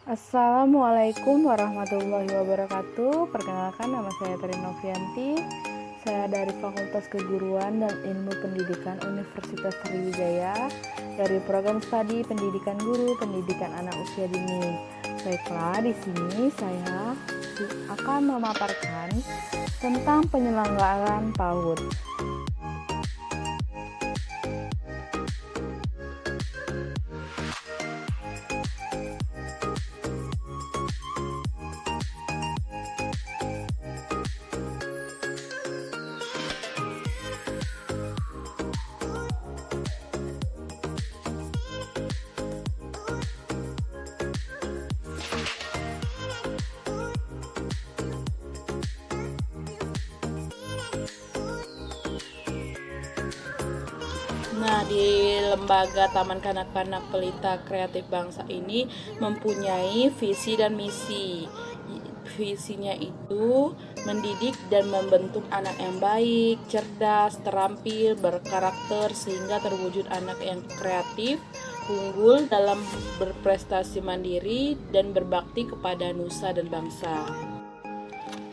Assalamualaikum warahmatullahi wabarakatuh. Perkenalkan, nama saya Tri Novianti. Saya dari Fakultas Keguruan dan Ilmu Pendidikan Universitas Sriwijaya dari program studi Pendidikan Guru, Pendidikan Anak Usia Dini. Baiklah, di sini saya akan memaparkan tentang penyelenggaraan PAUD. Nah, di Lembaga Taman Kanak-Kanak Pelita Kreatif Bangsa ini mempunyai visi dan misi. Visinya itu mendidik dan membentuk anak yang baik, cerdas, terampil, berkarakter sehingga terwujud anak yang kreatif, unggul dalam berprestasi mandiri dan berbakti kepada nusa dan bangsa.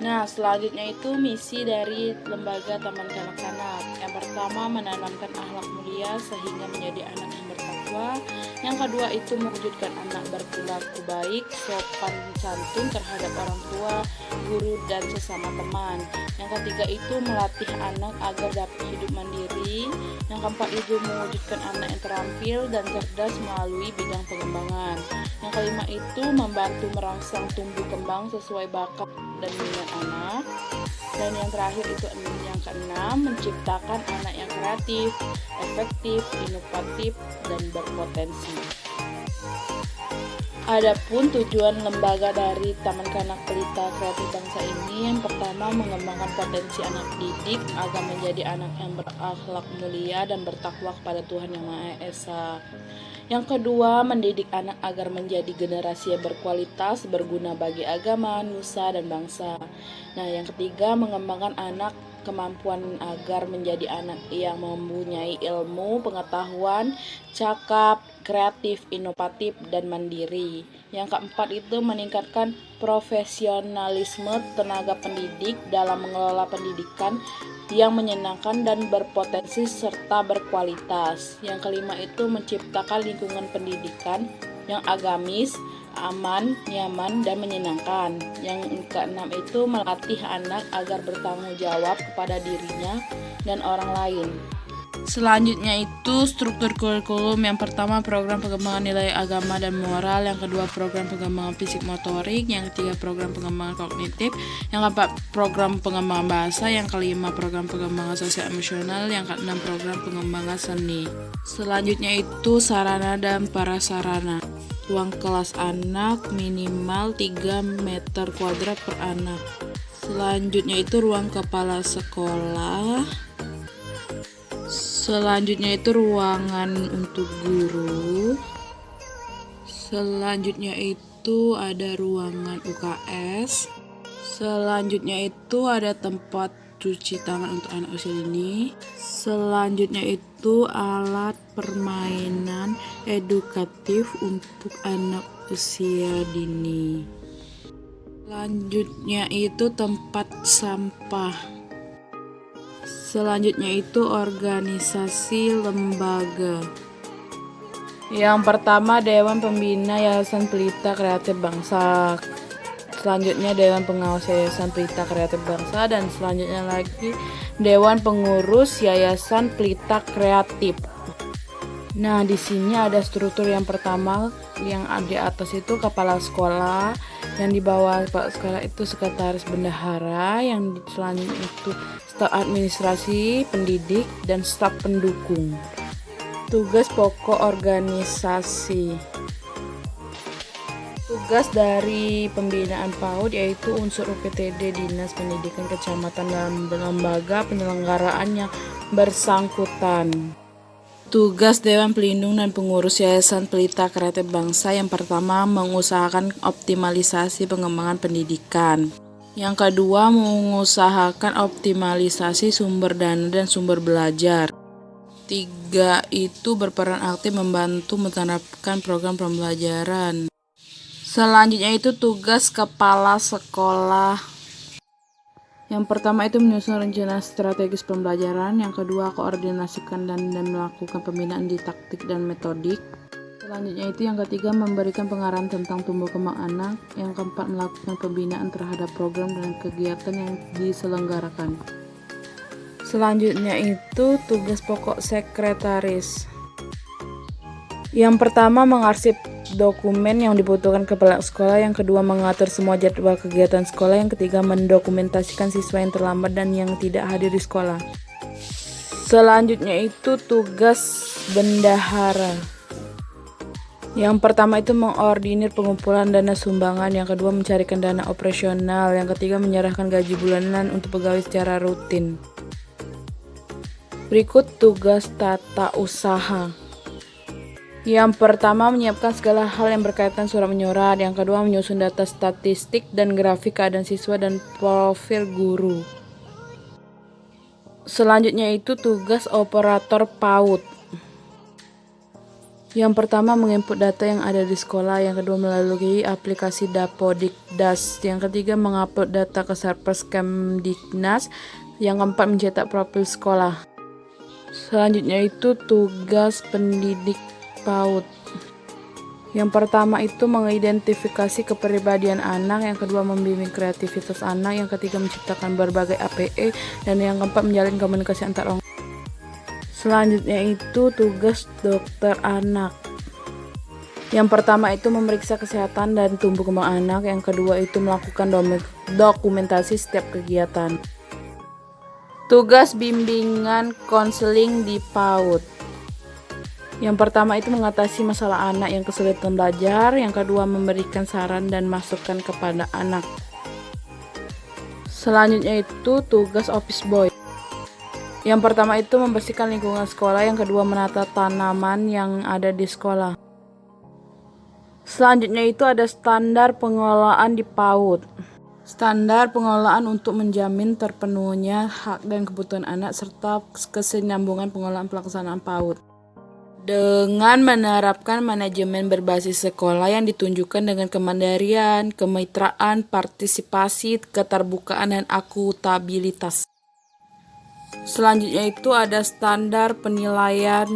Nah, selanjutnya itu misi dari Lembaga Taman Kanak-Kanak. Yang pertama, menanamkan akhlak mulia sehingga menjadi anak yang bertakwa. Yang kedua itu mewujudkan anak berperilaku baik, sopan santun terhadap orang tua, guru, dan sesama teman. Yang ketiga itu melatih anak agar dapat hidup mandiri. Yang keempat itu mewujudkan anak yang terampil dan cerdas melalui bidang pengembangan. Yang kelima itu membantu merangsang tumbuh kembang sesuai bakat dan minat anak. Dan yang terakhir itu yang keenam, menciptakan anak yang kreatif, efektif, inovatif, dan berpotensi. Adapun tujuan lembaga dari Taman Kanak Pelita Kreatif Bangsa ini, yang pertama mengembangkan potensi anak didik agar menjadi anak yang berakhlak mulia dan bertakwa kepada Tuhan Yang Maha Esa. Yang kedua, mendidik anak agar menjadi generasi yang berkualitas, berguna bagi agama, nusa, dan bangsa. Nah, yang ketiga, mengembangkan anak kemampuan agar menjadi anak yang mempunyai ilmu, pengetahuan, cakap, kreatif, inovatif, dan mandiri. Yang keempat itu meningkatkan profesionalisme tenaga pendidik dalam mengelola pendidikan yang menyenangkan dan berpotensi serta berkualitas. Yang kelima itu menciptakan lingkungan pendidikan yang agamis, aman, nyaman, dan menyenangkan. Yang keenam itu melatih anak agar bertanggung jawab kepada dirinya dan orang lain. Selanjutnya itu struktur kurikulum. Yang pertama program pengembangan nilai agama dan moral, yang kedua program pengembangan fisik motorik, yang ketiga program pengembangan kognitif, yang keempat program pengembangan bahasa, yang kelima program pengembangan sosial emosional, yang keenam program pengembangan seni. Selanjutnya itu sarana dan prasarana. Ruang kelas anak minimal 3 meter kuadrat per anak. Selanjutnya itu ruang kepala sekolah. Selanjutnya itu ruangan untuk guru. Selanjutnya itu ada ruangan UKS. Selanjutnya itu ada tempat cuci tangan untuk anak usia dini. Selanjutnya itu alat permainan edukatif untuk anak usia dini. Selanjutnya itu tempat sampah. Selanjutnya itu organisasi lembaga. Yang pertama Dewan Pembina Yayasan Pelita Kreatif Bangsa. Selanjutnya Dewan Pengawas Yayasan Pelita Kreatif Bangsa, dan selanjutnya lagi Dewan Pengurus Yayasan Pelita Kreatif. Nah, di sini ada struktur. Yang pertama yang di atas itu kepala sekolah, yang di bawah kepala sekolah itu sekretaris bendahara, yang selanjutnya itu staf administrasi, pendidik, dan staf pendukung. Tugas pokok organisasi. Tugas dari pembinaan PAUD yaitu unsur UPTD Dinas Pendidikan Kecamatan dan lembaga penyelenggaraan yang bersangkutan. Tugas Dewan Pelindung dan Pengurus Yayasan Pelita Kreatif Bangsa, yang pertama mengusahakan optimalisasi pengembangan pendidikan. Yang kedua, mengusahakan optimalisasi sumber dana dan sumber belajar. 3 itu berperan aktif membantu menerapkan program pembelajaran. Selanjutnya itu tugas kepala sekolah. Yang pertama itu menyusun rencana strategis pembelajaran, yang kedua koordinasikan dan melakukan pembinaan di taktik dan metodik. Selanjutnya itu yang ketiga memberikan pengarahan tentang tumbuh kembang anak, yang keempat melakukan pembinaan terhadap program dan kegiatan yang diselenggarakan. Selanjutnya itu tugas pokok sekretaris. Yang pertama mengarsip dokumen yang dibutuhkan kepala sekolah, yang kedua mengatur semua jadwal kegiatan sekolah, yang ketiga mendokumentasikan siswa yang terlambat dan yang tidak hadir di sekolah. Selanjutnya itu tugas bendahara. Yang pertama itu mengordinir pengumpulan dana sumbangan, yang kedua mencarikan dana operasional, yang ketiga menyerahkan gaji bulanan untuk pegawai secara rutin. Berikut tugas tata usaha. Yang pertama menyiapkan segala hal yang berkaitan surat menyurat, yang kedua menyusun data statistik dan grafik keadaan siswa dan profil guru. Selanjutnya itu tugas operator PAUD. Yang pertama menginput data yang ada di sekolah, yang kedua melalui aplikasi Dapodikdas, yang ketiga mengupload data ke server Kemdiknas, yang keempat mencetak profil sekolah. Selanjutnya itu tugas pendidik PAUD. Yang pertama itu mengidentifikasi kepribadian anak, yang kedua membimbing kreativitas anak, yang ketiga menciptakan berbagai APE, dan yang keempat menjalin komunikasi antar orang. Selanjutnya itu tugas dokter anak. Yang pertama itu memeriksa kesehatan dan tumbuh kembang anak, yang kedua itu melakukan dokumentasi setiap kegiatan. Tugas bimbingan konseling di PAUD. Yang pertama itu mengatasi masalah anak yang kesulitan belajar, yang kedua memberikan saran dan masukan kepada anak. Selanjutnya itu tugas office boy. Yang pertama itu membersihkan lingkungan sekolah, yang kedua menata tanaman yang ada di sekolah. Selanjutnya itu ada standar pengelolaan di PAUD. Standar pengelolaan untuk menjamin terpenuhnya hak dan kebutuhan anak serta kesinambungan pengelolaan pelaksanaan PAUD. Dengan menerapkan manajemen berbasis sekolah yang ditunjukkan dengan kemandirian, kemitraan, partisipasi, keterbukaan, dan akuntabilitas. Selanjutnya itu ada standar penilaian.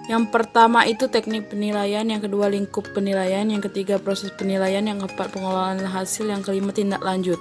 Yang pertama itu teknik penilaian, yang kedua lingkup penilaian, yang ketiga proses penilaian, yang keempat pengelolaan hasil, yang kelima tindak lanjut.